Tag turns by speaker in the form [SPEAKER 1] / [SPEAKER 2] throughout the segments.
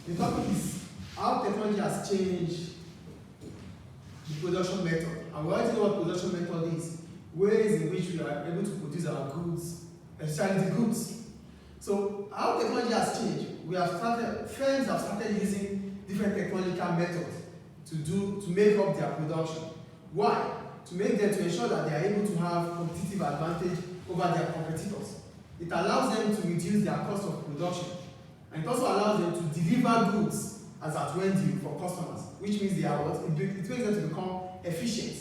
[SPEAKER 1] The topic is how technology has changed the production method. And we already know what production method is, ways in which we are able to produce our goods, especially the goods. So how technology has changed, firms have started using different technological methods to make up their production. Why? To ensure that they are able to have competitive advantage over their competitors. It allows them to reduce their cost of production, and it also allows them to deliver goods as at when due for customers, which means it makes them to become efficient.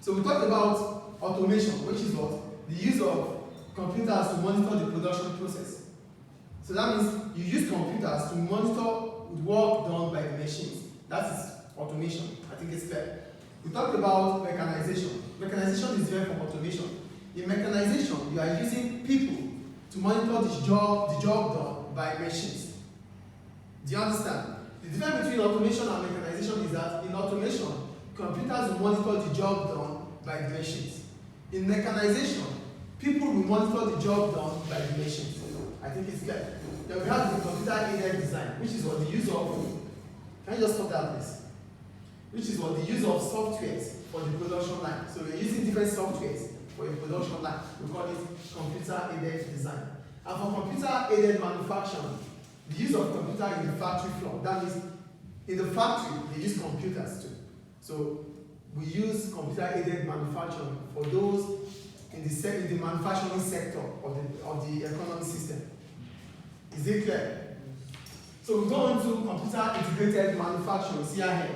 [SPEAKER 1] So we talked about automation, which is what? The use of computers to monitor the production process. So that means you use computers to monitor work done by the machines. That is automation. I think it's clear. We talked about mechanization. Mechanization is different from automation. In mechanization, you are using people to monitor the job done by machines. Do you understand? The difference between automation and mechanization is that in automation, computers will monitor the job done by the machines. In mechanization, people will monitor the job done by the machines. I think it's clear. Then we have the computer-aided design, which is what the use of, can you just stop that please? Which is what the use of softwares for the production line. So we're using different softwares for a production line. We call it computer-aided design. And for computer-aided manufacturing, the use of computer in the factory floor. That means in the factory, they use computers too. So we use computer-aided manufacturing for those in the manufacturing sector of the economic system. Is it clear? So we go on to computer-integrated manufacturing, CIM.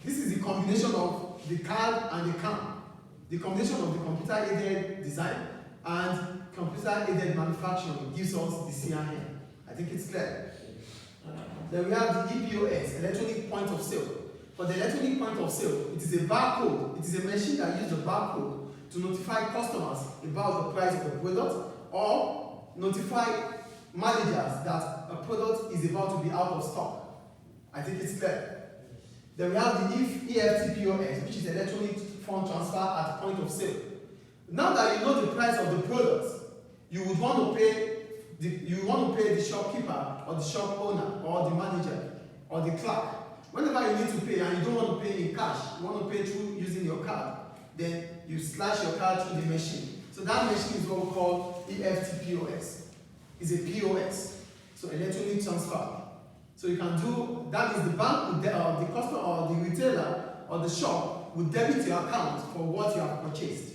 [SPEAKER 1] This is the combination of the CAD and the CAM. The combination of the computer-aided design and computer-aided manufacturing gives us the CIM. I think it's clear. Then we have the EPOS, electronic point of sale. For the electronic point of sale, it is a barcode. It is a machine that uses the barcode to notify customers about the price of the product or notify managers that a product is about to be out of stock. I think it's clear. Then we have the EFTPOS, which is electronic fund transfer at point of sale. Now that you know the price of the product, you would want to pay the shopkeeper or the shop owner or the manager or the clerk. Whenever you need to pay and you don't want to pay in cash, you want to pay through using your card, then you slash your card through the machine. So that machine is what we call EFTPOS. It's a POS, so electronic transfer. So you can do, that is the bank, the customer or the retailer or the shop will debit your account for what you have purchased.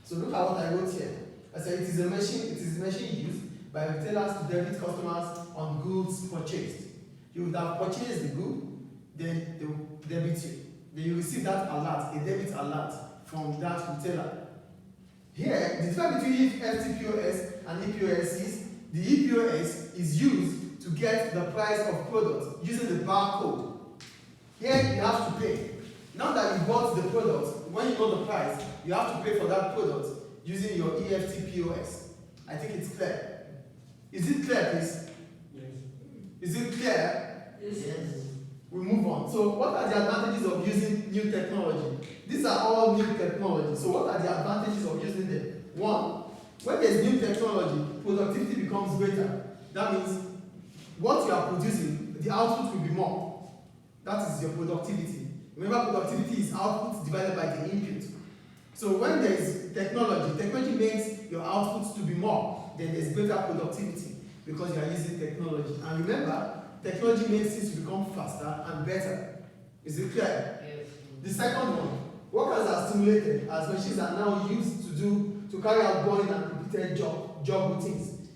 [SPEAKER 1] So look at what I wrote here. I said it is a machine used by retailers to debit customers on goods purchased. You would have purchased the good, then they will debit you. Then you receive that alert, a debit alert from that retailer. Here, the difference between FTPOS and EPOS is the EPOS is used to get the price of product using the barcode. Here you have to pay. Now that you bought the product, when you know the price, you have to pay for that product using your EFTPOS. I think it's clear. Is it clear, please?
[SPEAKER 2] Yes.
[SPEAKER 1] Is it clear?
[SPEAKER 2] Yes.
[SPEAKER 1] We move on. So what are the advantages of using new technology? These are all new technology. So what are the advantages of using them? One, when there's new technology, productivity becomes greater. That means what you are producing, the output will be more. That is your productivity. Remember, productivity is output divided by the input. So when there is technology makes your output to be more, then there's greater productivity because you are using technology. And remember, technology makes things to become faster and better. Is it clear?
[SPEAKER 2] Yes.
[SPEAKER 1] The second one, workers are stimulated as machines are now used to carry out boring and repeated job routines.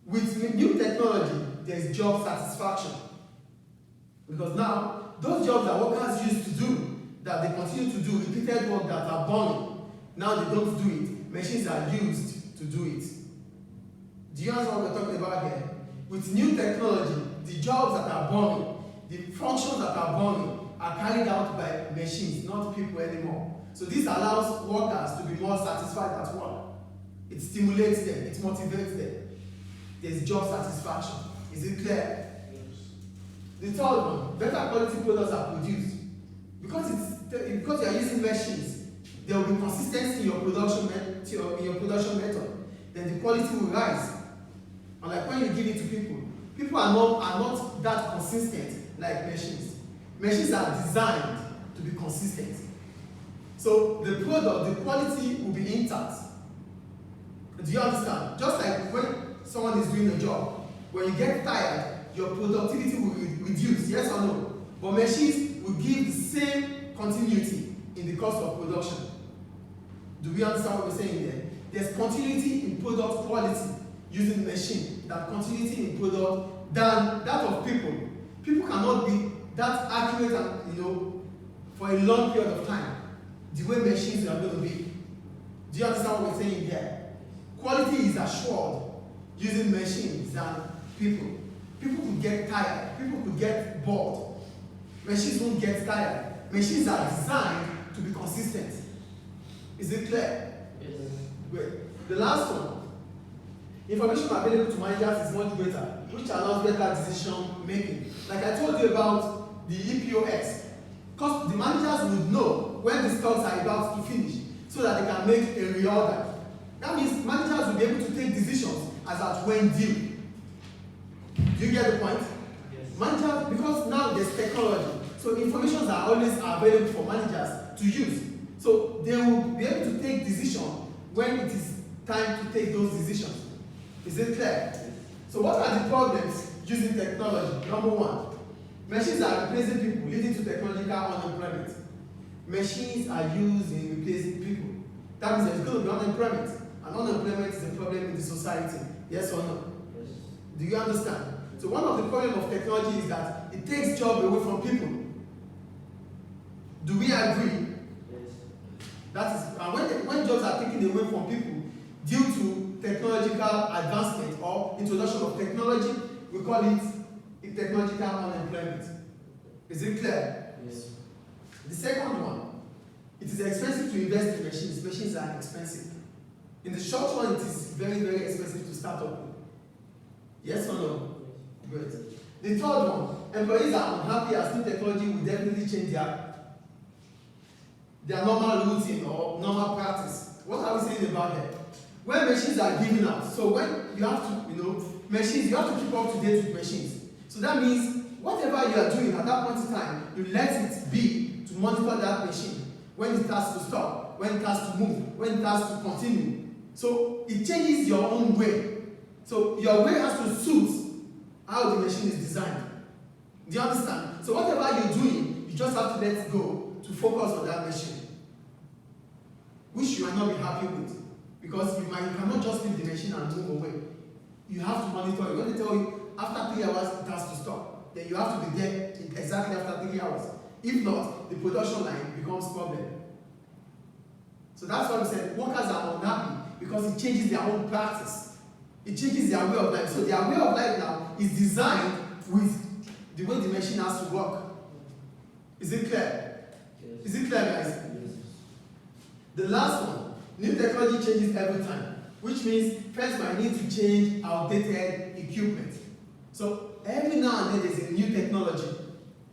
[SPEAKER 1] With new technology, there's job satisfaction. Because now, those jobs that workers used to do, that they continue to do, repeated work that are boring, now they don't do it. Machines are used to do it. Do you understand what we're talking about here? With new technology, the jobs that are boring, the functions that are boring, are carried out by machines, not people anymore. So this allows workers to be more satisfied at work. It stimulates them, it motivates them. There's job satisfaction. Is it clear?
[SPEAKER 2] Yes.
[SPEAKER 1] The third one, better quality products are produced. Because you are using machines, there will be consistency in your production method. Then the quality will rise. And like when you give it to people People are not that consistent like machines. Machines are designed to be consistent. So the product, the quality will be intact. Do you understand? Just like when someone is doing a job, when you get tired, your productivity will reduce, yes or no? But machines will give the same continuity in the cost of production. Do we understand what we're saying there? There's continuity in product quality using machine than continuity in product than that of people. People cannot be that accurate and for a long period of time the way machines are going to be. Do you understand what we're saying here? Quality is assured using machines than people. People could get tired. People could get bored. Machines won't get tired. Machines are designed to be consistent. Is it clear?
[SPEAKER 2] Yes.
[SPEAKER 1] Great. The last one. Information available to managers is much greater, which allows better decision making. Like I told you about the EPOX. Because the managers would know when the stocks are about to finish so that they can make a reorder. That means managers will be able to take decisions as at when due. Do you get the point?
[SPEAKER 2] Yes.
[SPEAKER 1] Managers, because now there's technology, so information are always available for managers to use. So they will be able to take decisions when it is time to take those decisions. Is it clear?
[SPEAKER 2] Yes.
[SPEAKER 1] So what are the problems using technology? Number one, machines are replacing people, leading to technological unemployment. Machines are used in replacing people. That means there's going to be unemployment. And unemployment is a problem in the society. Yes or no?
[SPEAKER 2] Yes.
[SPEAKER 1] Do you understand? So one of the problems of technology is that it takes jobs away from people. Do we agree?
[SPEAKER 2] Yes.
[SPEAKER 1] That is, when jobs are taken away from people due to technological advancement or introduction of technology, we call it technological unemployment. Is it clear?
[SPEAKER 2] Yes.
[SPEAKER 1] The second one, it is expensive to invest in machines. Machines are expensive. In the short run, it is very, very expensive to start up with. Yes or no? Great. The third one, employees are unhappy as new technology will definitely change their normal routine or normal practice. What are we saying about that? When machines are giving out, so when you have to, machines, you have to keep up to date with machines. So that means whatever you are doing at that point in time, you let it be to monitor that machine. When it has to stop, when it has to move, when it has to continue. So it changes your own way. So your way has to suit how the machine is designed. Do you understand? So whatever you're doing, you just have to let it go to focus on that machine, which you might not be happy with. Because you cannot just leave the machine and move away. You have to monitor it. When they tell you after 3 hours it has to stop, then you have to be there exactly after 3 hours. If not, the production line becomes problem. So that's why we said workers are unhappy because it changes their own practice. It changes their way of life. So their way of life now is designed with the way the machine has to work. Is it clear?
[SPEAKER 2] Yes.
[SPEAKER 1] Is it clear, guys?
[SPEAKER 2] Yes.
[SPEAKER 1] The last one, new technology changes every time, which means first might need to change outdated equipment. So every now and then there's a new technology.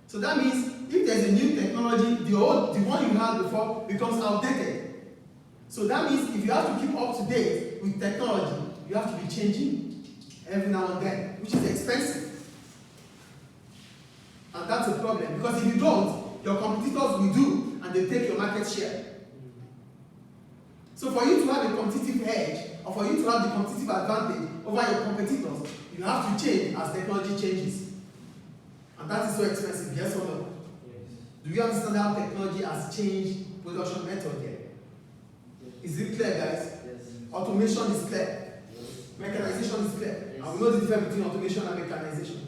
[SPEAKER 1] So that means if there's a new technology, the one you had before becomes outdated. So that means if you have to keep up to date with technology, you have to be changing every now and then, which is expensive. And that's a problem because if you don't, your competitors will do and they take your market share. So for you to have a competitive edge, or for you to have the competitive advantage over your competitors, you have to change as technology changes. And that is so expensive, yes or no?
[SPEAKER 2] Yes.
[SPEAKER 1] Do you understand how technology has changed production method here?
[SPEAKER 2] Yes.
[SPEAKER 1] Is it clear, guys?
[SPEAKER 2] Yes.
[SPEAKER 1] Automation is clear.
[SPEAKER 2] Yes.
[SPEAKER 1] Mechanization is clear.
[SPEAKER 2] Yes.
[SPEAKER 1] And we know the difference between automation and mechanization.